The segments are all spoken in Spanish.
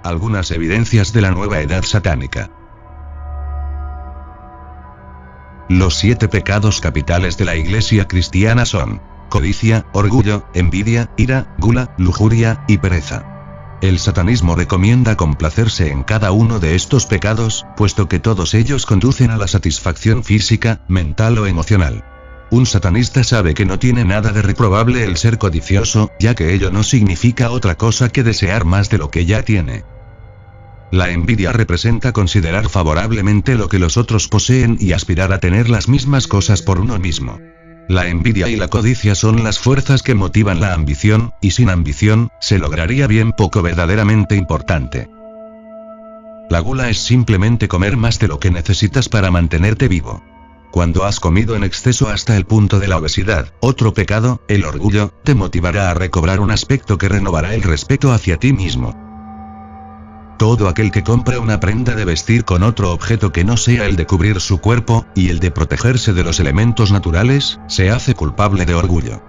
Algunas evidencias de la nueva edad satánica. Los 7 pecados capitales de la Iglesia cristiana son: codicia, orgullo, envidia, ira, gula, lujuria y pereza. El satanismo recomienda complacerse en cada uno de estos pecados, puesto que todos ellos conducen a la satisfacción física, mental o emocional. Un satanista sabe que no tiene nada de reprobable el ser codicioso, ya que ello no significa otra cosa que desear más de lo que ya tiene. La envidia representa considerar favorablemente lo que los otros poseen y aspirar a tener las mismas cosas por uno mismo. La envidia y la codicia son las fuerzas que motivan la ambición, y sin ambición, se lograría bien poco verdaderamente importante. La gula es simplemente comer más de lo que necesitas para mantenerte vivo. Cuando has comido en exceso hasta el punto de la obesidad, otro pecado, el orgullo, te motivará a recobrar un aspecto que renovará el respeto hacia ti mismo. Todo aquel que compra una prenda de vestir con otro objeto que no sea el de cubrir su cuerpo, y el de protegerse de los elementos naturales, se hace culpable de orgullo.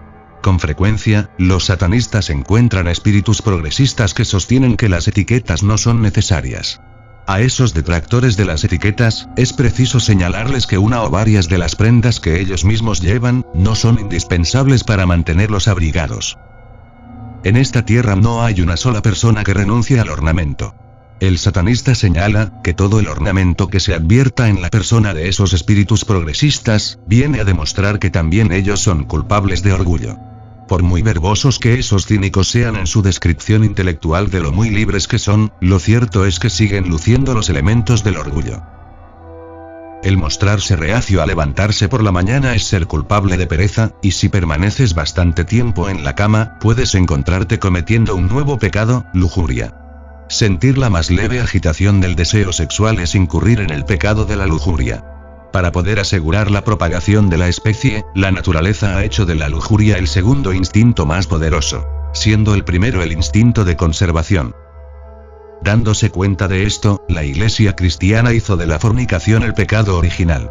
Con frecuencia, los satanistas encuentran espíritus progresistas que sostienen que las etiquetas no son necesarias. A esos detractores de las etiquetas, es preciso señalarles que una o varias de las prendas que ellos mismos llevan, no son indispensables para mantenerlos abrigados. En esta tierra no hay una sola persona que renuncie al ornamento. El satanista señala que todo el ornamento que se advierta en la persona de esos espíritus progresistas, viene a demostrar que también ellos son culpables de orgullo. Por muy verbosos que esos cínicos sean en su descripción intelectual de lo muy libres que son, lo cierto es que siguen luciendo los elementos del orgullo. El mostrarse reacio a levantarse por la mañana es ser culpable de pereza, y si permaneces bastante tiempo en la cama, puedes encontrarte cometiendo un nuevo pecado, lujuria. Sentir la más leve agitación del deseo sexual es incurrir en el pecado de la lujuria. Para poder asegurar la propagación de la especie, la naturaleza ha hecho de la lujuria el segundo instinto más poderoso, siendo el primero el instinto de conservación. Dándose cuenta de esto, la Iglesia cristiana hizo de la fornicación el pecado original.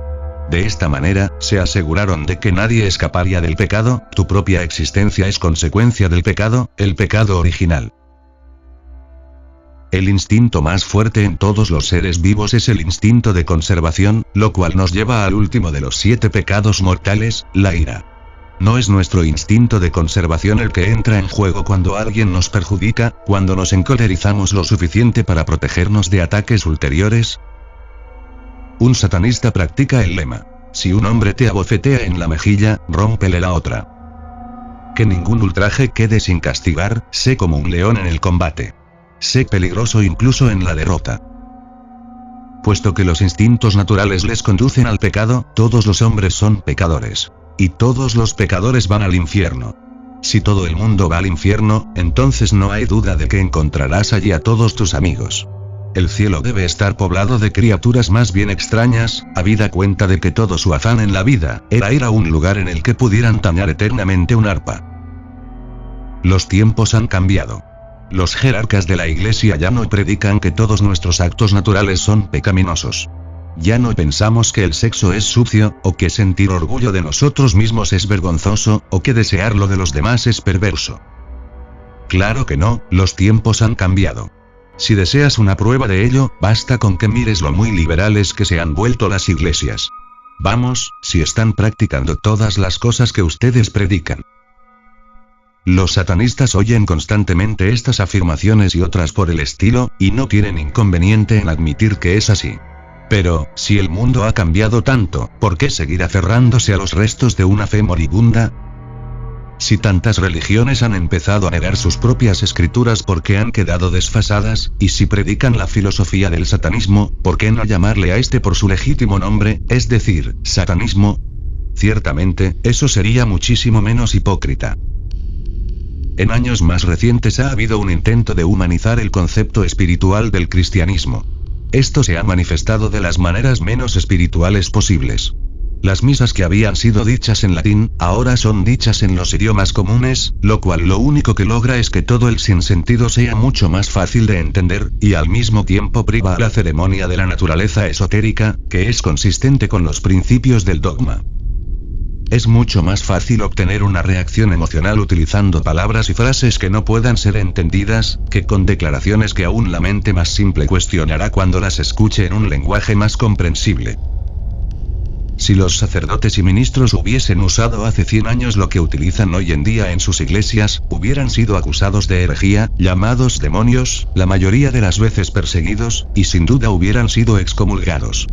De esta manera, se aseguraron de que nadie escaparía del pecado, tu propia existencia es consecuencia del pecado, el pecado original. El instinto más fuerte en todos los seres vivos es el instinto de conservación, lo cual nos lleva al último de los 7 pecados mortales, la ira. ¿No es nuestro instinto de conservación el que entra en juego cuando alguien nos perjudica, cuando nos encolerizamos lo suficiente para protegernos de ataques ulteriores? Un satanista practica el lema: si un hombre te abofetea en la mejilla, rómpele la otra. Que ningún ultraje quede sin castigar, sé como un león en el combate. Sé peligroso incluso en la derrota. Puesto que los instintos naturales les conducen al pecado, todos los hombres son pecadores. Y todos los pecadores van al infierno. Si todo el mundo va al infierno, entonces no hay duda de que encontrarás allí a todos tus amigos. El cielo debe estar poblado de criaturas más bien extrañas, habida cuenta de que todo su afán en la vida, era ir a un lugar en el que pudieran tañar eternamente un arpa. Los tiempos han cambiado. Los jerarcas de la Iglesia ya no predican que todos nuestros actos naturales son pecaminosos. Ya no pensamos que el sexo es sucio, o que sentir orgullo de nosotros mismos es vergonzoso, o que desear lo de los demás es perverso. Claro que no, los tiempos han cambiado. Si deseas una prueba de ello, basta con que mires lo muy liberales que se han vuelto las iglesias. Vamos, si están practicando todas las cosas que ustedes predican. Los satanistas oyen constantemente estas afirmaciones y otras por el estilo, y no tienen inconveniente en admitir que es así. Pero, si el mundo ha cambiado tanto, ¿por qué seguir aferrándose a los restos de una fe moribunda? Si tantas religiones han empezado a negar sus propias escrituras porque han quedado desfasadas, y si predican la filosofía del satanismo, ¿por qué no llamarle a este por su legítimo nombre, es decir, satanismo? Ciertamente, eso sería muchísimo menos hipócrita. En años más recientes ha habido un intento de humanizar el concepto espiritual del cristianismo. Esto se ha manifestado de las maneras menos espirituales posibles. Las misas que habían sido dichas en latín, ahora son dichas en los idiomas comunes, lo cual lo único que logra es que todo el sinsentido sea mucho más fácil de entender, y al mismo tiempo priva a la ceremonia de la naturaleza esotérica, que es consistente con los principios del dogma. Es mucho más fácil obtener una reacción emocional utilizando palabras y frases que no puedan ser entendidas, que con declaraciones que aún la mente más simple cuestionará cuando las escuche en un lenguaje más comprensible. Si los sacerdotes y ministros hubiesen usado hace 100 años lo que utilizan hoy en día en sus iglesias, hubieran sido acusados de herejía, llamados demonios, la mayoría de las veces perseguidos, y sin duda hubieran sido excomulgados.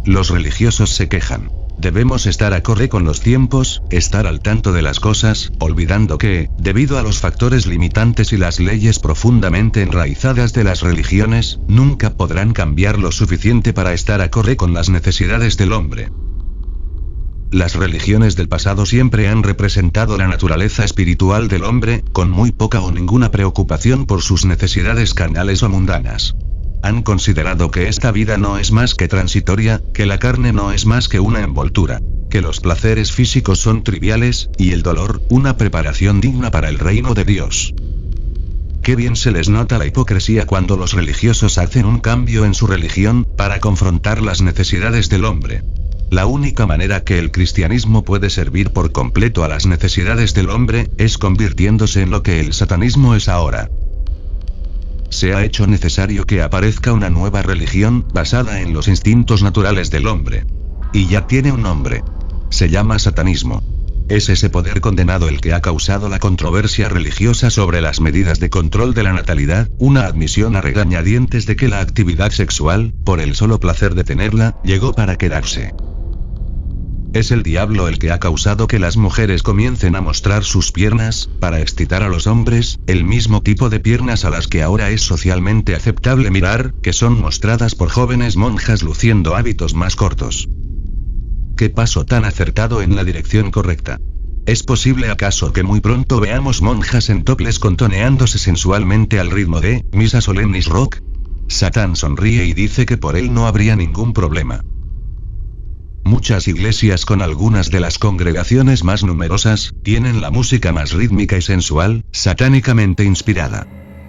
Los religiosos se quejan. Debemos estar acorde con los tiempos, estar al tanto de las cosas, olvidando que, debido a los factores limitantes y las leyes profundamente enraizadas de las religiones, nunca podrán cambiar lo suficiente para estar acorde con las necesidades del hombre. Las religiones del pasado siempre han representado la naturaleza espiritual del hombre, con muy poca o ninguna preocupación por sus necesidades carnales o mundanas. Han considerado que esta vida no es más que transitoria, que la carne no es más que una envoltura, que los placeres físicos son triviales, y el dolor, una preparación digna para el reino de Dios. Qué bien se les nota la hipocresía cuando los religiosos hacen un cambio en su religión, para confrontar las necesidades del hombre. La única manera que el cristianismo puede servir por completo a las necesidades del hombre, es convirtiéndose en lo que el satanismo es ahora. Se ha hecho necesario que aparezca una nueva religión, basada en los instintos naturales del hombre. Y ya tiene un nombre. Se llama satanismo. Es ese poder condenado el que ha causado la controversia religiosa sobre las medidas de control de la natalidad, una admisión a regañadientes de que la actividad sexual, por el solo placer de tenerla, llegó para quedarse. Es el diablo el que ha causado que las mujeres comiencen a mostrar sus piernas, para excitar a los hombres, el mismo tipo de piernas a las que ahora es socialmente aceptable mirar, que son mostradas por jóvenes monjas luciendo hábitos más cortos. ¿Qué paso tan acertado en la dirección correcta? ¿Es posible acaso que muy pronto veamos monjas en toples contoneándose sensualmente al ritmo de Misa Solemnis Rock? Satán sonríe y dice que por él no habría ningún problema. Muchas iglesias con algunas de las congregaciones más numerosas, tienen la música más rítmica y sensual, satánicamente inspirada.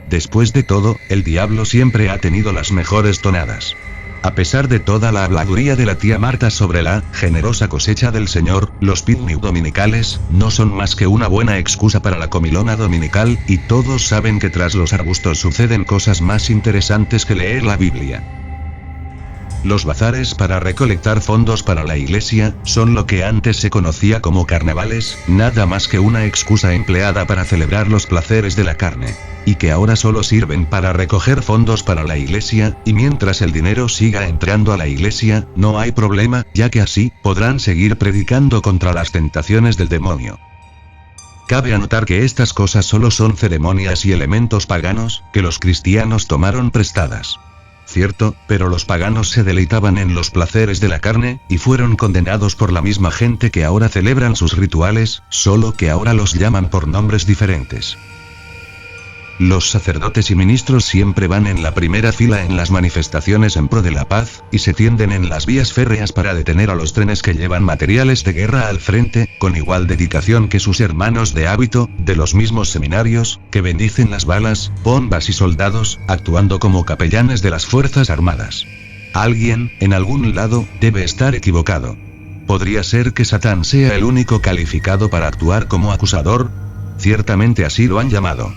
Después de todo, el diablo siempre ha tenido las mejores tonadas. A pesar de toda la habladuría de la tía Marta sobre la generosa cosecha del Señor, los picnic dominicales, no son más que una buena excusa para la comilona dominical, y todos saben que tras los arbustos suceden cosas más interesantes que leer la Biblia. Los bazares para recolectar fondos para la iglesia, son lo que antes se conocía como carnavales, nada más que una excusa empleada para celebrar los placeres de la carne. Y que ahora solo sirven para recoger fondos para la iglesia, y mientras el dinero siga entrando a la iglesia, no hay problema, ya que así, podrán seguir predicando contra las tentaciones del demonio. Cabe anotar que estas cosas solo son ceremonias y elementos paganos, que los cristianos tomaron prestadas. Cierto, pero los paganos se deleitaban en los placeres de la carne, y fueron condenados por la misma gente que ahora celebran sus rituales, solo que ahora los llaman por nombres diferentes. Los sacerdotes y ministros siempre van en la primera fila en las manifestaciones en pro de la paz, y se tienden en las vías férreas para detener a los trenes que llevan materiales de guerra al frente, con igual dedicación que sus hermanos de hábito, de los mismos seminarios, que bendicen las balas, bombas y soldados, actuando como capellanes de las Fuerzas Armadas. Alguien, en algún lado, debe estar equivocado. ¿Podría ser que Satán sea el único calificado para actuar como acusador? Ciertamente así lo han llamado.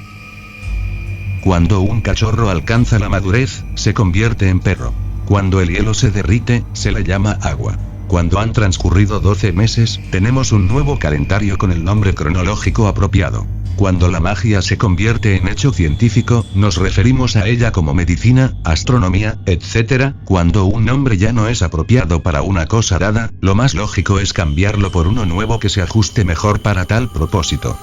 Cuando un cachorro alcanza la madurez, se convierte en perro. Cuando el hielo se derrite, se le llama agua. Cuando han transcurrido 12 meses, tenemos un nuevo calendario con el nombre cronológico apropiado. Cuando la magia se convierte en hecho científico, nos referimos a ella como medicina, astronomía, etc. Cuando un nombre ya no es apropiado para una cosa dada, lo más lógico es cambiarlo por uno nuevo que se ajuste mejor para tal propósito.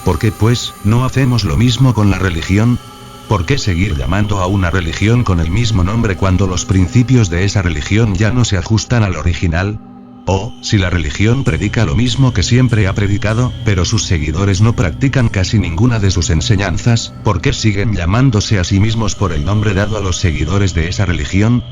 ¿Por qué pues, no hacemos lo mismo con la religión? ¿Por qué seguir llamando a una religión con el mismo nombre cuando los principios de esa religión ya no se ajustan al original? O, si la religión predica lo mismo que siempre ha predicado, pero sus seguidores no practican casi ninguna de sus enseñanzas, ¿por qué siguen llamándose a sí mismos por el nombre dado a los seguidores de esa religión?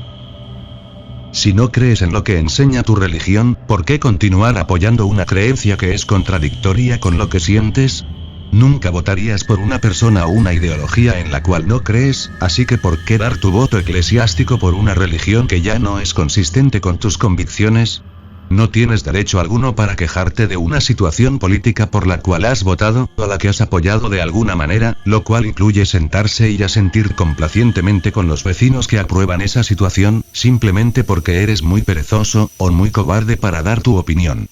Si no crees en lo que enseña tu religión, ¿por qué continuar apoyando una creencia que es contradictoria con lo que sientes? Nunca votarías por una persona o una ideología en la cual no crees, así que ¿por qué dar tu voto eclesiástico por una religión que ya no es consistente con tus convicciones? No tienes derecho alguno para quejarte de una situación política por la cual has votado, o a la que has apoyado de alguna manera, lo cual incluye sentarse y asentir complacientemente con los vecinos que aprueban esa situación, simplemente porque eres muy perezoso, o muy cobarde para dar tu opinión.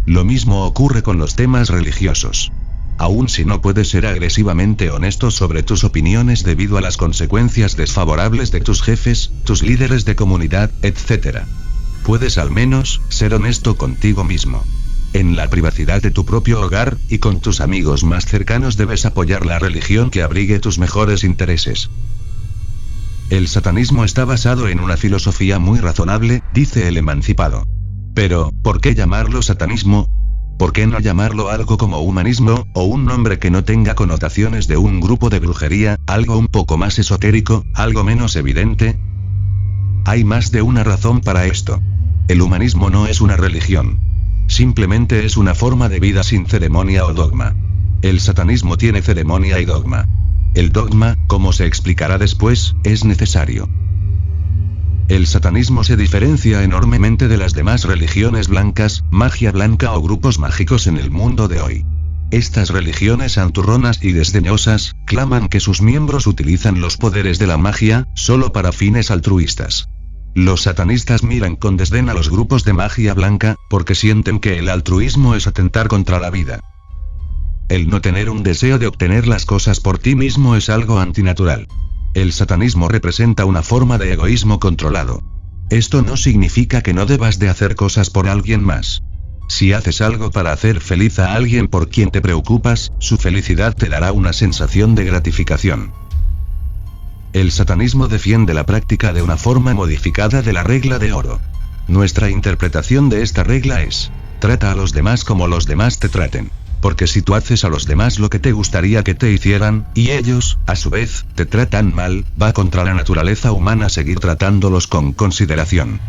Lo mismo ocurre con los temas religiosos. Aun si no puedes ser agresivamente honesto sobre tus opiniones debido a las consecuencias desfavorables de tus jefes, tus líderes de comunidad, etc. Puedes al menos ser honesto contigo mismo. En la privacidad de tu propio hogar, y con tus amigos más cercanos debes apoyar la religión que abrigue tus mejores intereses. El satanismo está basado en una filosofía muy razonable, dice el emancipado. Pero, ¿por qué llamarlo satanismo? ¿Por qué no llamarlo algo como humanismo, o un nombre que no tenga connotaciones de un grupo de brujería, algo un poco más esotérico, algo menos evidente? Hay más de una razón para esto. El humanismo no es una religión. Simplemente es una forma de vida sin ceremonia o dogma. El satanismo tiene ceremonia y dogma. El dogma, como se explicará después, es necesario. El satanismo se diferencia enormemente de las demás religiones blancas, magia blanca o grupos mágicos en el mundo de hoy. Estas religiones santurronas y desdeñosas, claman que sus miembros utilizan los poderes de la magia, solo para fines altruistas. Los satanistas miran con desdén a los grupos de magia blanca, porque sienten que el altruismo es atentar contra la vida. El no tener un deseo de obtener las cosas por ti mismo es algo antinatural. El satanismo representa una forma de egoísmo controlado. Esto no significa que no debas de hacer cosas por alguien más. Si haces algo para hacer feliz a alguien por quien te preocupas, su felicidad te dará una sensación de gratificación. El satanismo defiende la práctica de una forma modificada de la regla de oro. Nuestra interpretación de esta regla es: trata a los demás como los demás te traten. Porque si tú haces a los demás lo que te gustaría que te hicieran, y ellos, a su vez, te tratan mal, va contra la naturaleza humana seguir tratándolos con consideración.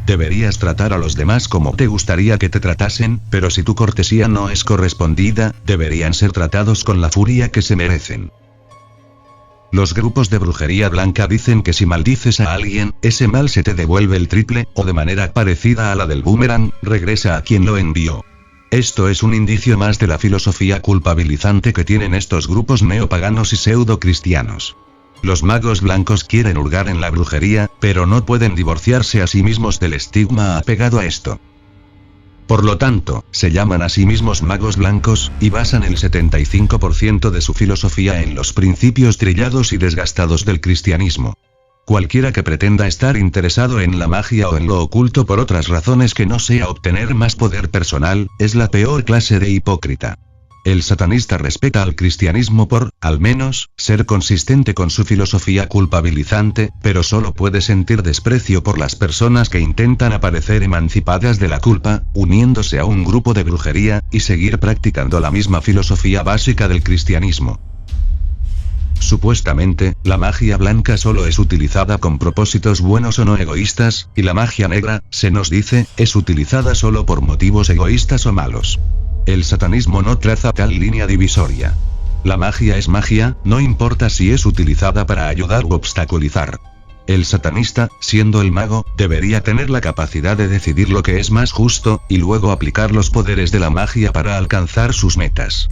Deberías tratar a los demás como te gustaría que te tratasen, pero si tu cortesía no es correspondida, deberían ser tratados con la furia que se merecen. Los grupos de brujería blanca dicen que si maldices a alguien, ese mal se te devuelve el triple, o de manera parecida a la del boomerang, regresa a quien lo envió. Esto es un indicio más de la filosofía culpabilizante que tienen estos grupos neopaganos y pseudo-cristianos. Los magos blancos quieren hurgar en la brujería, pero no pueden divorciarse a sí mismos del estigma apegado a esto. Por lo tanto, se llaman a sí mismos magos blancos, y basan el 75% de su filosofía en los principios trillados y desgastados del cristianismo. Cualquiera que pretenda estar interesado en la magia o en lo oculto por otras razones que no sea obtener más poder personal, es la peor clase de hipócrita. El satanista respeta al cristianismo por, al menos, ser consistente con su filosofía culpabilizante, pero solo puede sentir desprecio por las personas que intentan aparecer emancipadas de la culpa, uniéndose a un grupo de brujería, y seguir practicando la misma filosofía básica del cristianismo. Supuestamente, la magia blanca solo es utilizada con propósitos buenos o no egoístas, y la magia negra, se nos dice, es utilizada solo por motivos egoístas o malos. El satanismo no traza tal línea divisoria. La magia es magia, no importa si es utilizada para ayudar u obstaculizar. El satanista, siendo el mago, debería tener la capacidad de decidir lo que es más justo, y luego aplicar los poderes de la magia para alcanzar sus metas.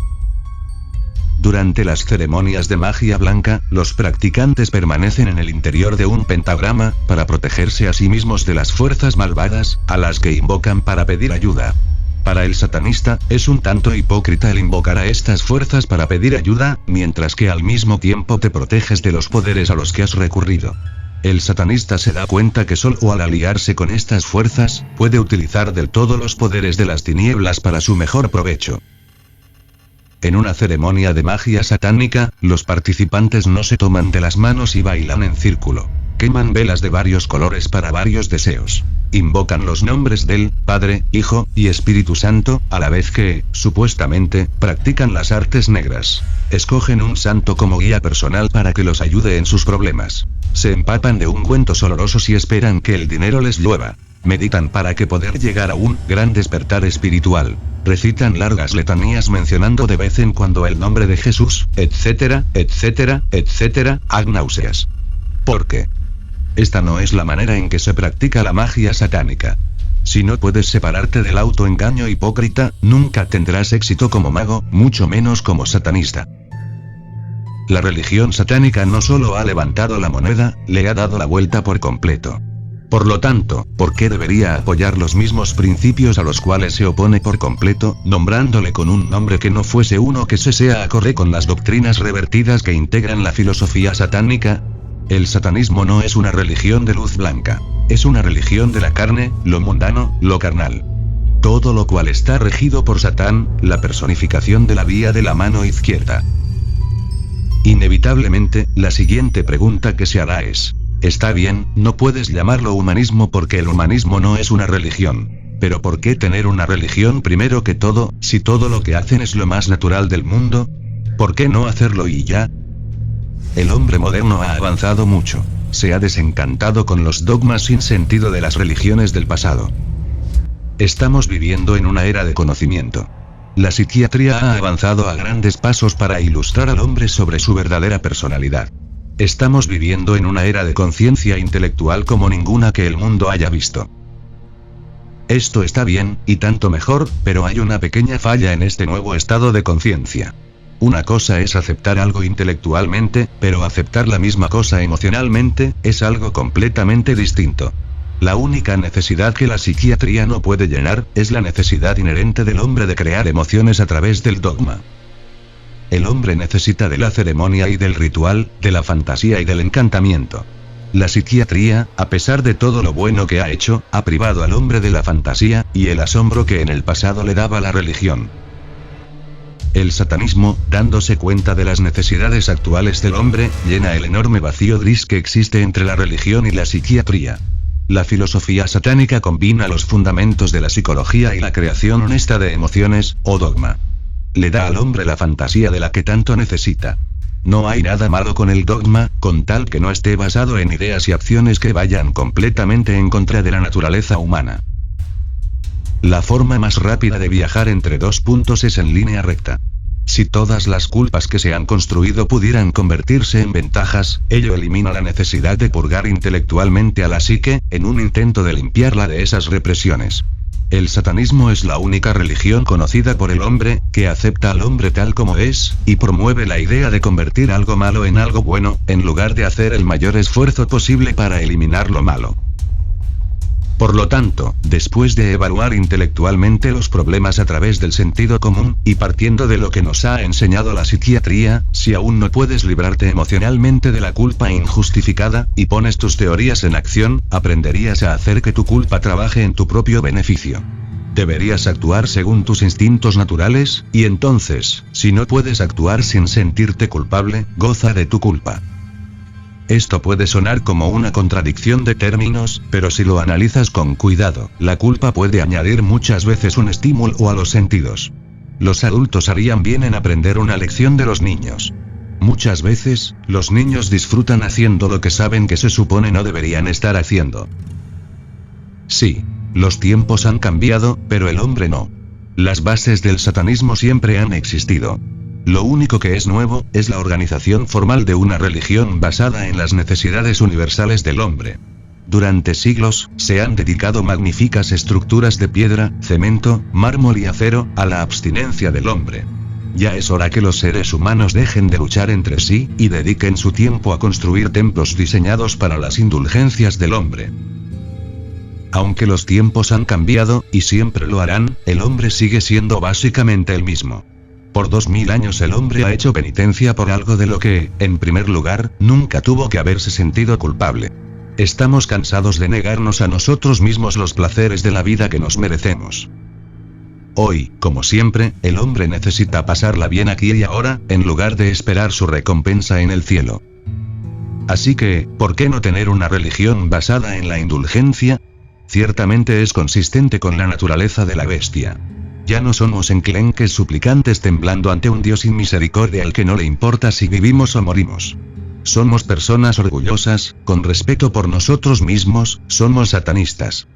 Durante las ceremonias de magia blanca, los practicantes permanecen en el interior de un pentagrama, para protegerse a sí mismos de las fuerzas malvadas, a las que invocan para pedir ayuda. Para el satanista, es un tanto hipócrita el invocar a estas fuerzas para pedir ayuda, mientras que al mismo tiempo te proteges de los poderes a los que has recurrido. El satanista se da cuenta que solo al aliarse con estas fuerzas, puede utilizar del todo los poderes de las tinieblas para su mejor provecho. En una ceremonia de magia satánica, los participantes no se toman de las manos y bailan en círculo. Queman velas de varios colores para varios deseos. Invocan los nombres del Padre, Hijo y Espíritu Santo, a la vez que, supuestamente, practican las artes negras. Escogen un santo como guía personal para que los ayude en sus problemas. Se empapan de ungüentos olorosos y esperan que el dinero les llueva. Meditan para que poder llegar a un gran despertar espiritual. Recitan largas letanías mencionando de vez en cuando el nombre de Jesús, etcétera, etcétera, etcétera, ad náuseas. ¿Por qué? Esta no es la manera en que se practica la magia satánica. Si no puedes separarte del autoengaño hipócrita, nunca tendrás éxito como mago, mucho menos como satanista. La religión satánica no solo ha levantado la moneda, le ha dado la vuelta por completo. Por lo tanto, ¿por qué debería apoyar los mismos principios a los cuales se opone por completo, nombrándole con un nombre que no fuese uno que se sea acorde con las doctrinas revertidas que integran la filosofía satánica? El satanismo no es una religión de luz blanca. Es una religión de la carne, lo mundano, lo carnal. Todo lo cual está regido por Satán, la personificación de la vía de la mano izquierda. Inevitablemente, la siguiente pregunta que se hará es: está bien, no puedes llamarlo humanismo porque el humanismo no es una religión. Pero ¿por qué tener una religión primero que todo, si todo lo que hacen es lo más natural del mundo? ¿Por qué no hacerlo y ya? El hombre moderno ha avanzado mucho. Se ha desencantado con los dogmas sin sentido de las religiones del pasado. Estamos viviendo en una era de conocimiento. La psiquiatría ha avanzado a grandes pasos para ilustrar al hombre sobre su verdadera personalidad. Estamos viviendo en una era de conciencia intelectual como ninguna que el mundo haya visto. Esto está bien, y tanto mejor, pero hay una pequeña falla en este nuevo estado de conciencia. Una cosa es aceptar algo intelectualmente, pero aceptar la misma cosa emocionalmente, es algo completamente distinto. La única necesidad que la psiquiatría no puede llenar, es la necesidad inherente del hombre de crear emociones a través del dogma. El hombre necesita de la ceremonia y del ritual, de la fantasía y del encantamiento. La psiquiatría, a pesar de todo lo bueno que ha hecho, ha privado al hombre de la fantasía, y el asombro que en el pasado le daba la religión. El satanismo, dándose cuenta de las necesidades actuales del hombre, llena el enorme vacío gris que existe entre la religión y la psiquiatría. La filosofía satánica combina los fundamentos de la psicología y la creación honesta de emociones, o dogma. Le da al hombre la fantasía de la que tanto necesita. No hay nada malo con el dogma, con tal que no esté basado en ideas y acciones que vayan completamente en contra de la naturaleza humana. La forma más rápida de viajar entre dos puntos es en línea recta. Si todas las culpas que se han construido pudieran convertirse en ventajas, ello elimina la necesidad de purgar intelectualmente a la psique, en un intento de limpiarla de esas represiones. El satanismo es la única religión conocida por el hombre, que acepta al hombre tal como es, y promueve la idea de convertir algo malo en algo bueno, en lugar de hacer el mayor esfuerzo posible para eliminar lo malo. Por lo tanto, después de evaluar intelectualmente los problemas a través del sentido común, y partiendo de lo que nos ha enseñado la psiquiatría, si aún no puedes librarte emocionalmente de la culpa injustificada, y pones tus teorías en acción, aprenderías a hacer que tu culpa trabaje en tu propio beneficio. Deberías actuar según tus instintos naturales, y entonces, si no puedes actuar sin sentirte culpable, goza de tu culpa. Esto puede sonar como una contradicción de términos, pero si lo analizas con cuidado, la culpa puede añadir muchas veces un estímulo a los sentidos. Los adultos harían bien en aprender una lección de los niños. Muchas veces, los niños disfrutan haciendo lo que saben que se supone no deberían estar haciendo. Sí, los tiempos han cambiado, pero el hombre no. Las bases del satanismo siempre han existido. Lo único que es nuevo, es la organización formal de una religión basada en las necesidades universales del hombre. Durante siglos, se han dedicado magníficas estructuras de piedra, cemento, mármol y acero, a la abstinencia del hombre. Ya es hora que los seres humanos dejen de luchar entre sí, y dediquen su tiempo a construir templos diseñados para las indulgencias del hombre. Aunque los tiempos han cambiado, y siempre lo harán, el hombre sigue siendo básicamente el mismo. Por 2000 años el hombre ha hecho penitencia por algo de lo que, en primer lugar, nunca tuvo que haberse sentido culpable. Estamos cansados de negarnos a nosotros mismos los placeres de la vida que nos merecemos. Hoy, como siempre, el hombre necesita pasarla bien aquí y ahora, en lugar de esperar su recompensa en el cielo. Así que, ¿por qué no tener una religión basada en la indulgencia? Ciertamente es consistente con la naturaleza de la bestia. Ya no somos enclenques suplicantes temblando ante un Dios sin misericordia al que no le importa si vivimos o morimos. Somos personas orgullosas, con respeto por nosotros mismos, somos satanistas.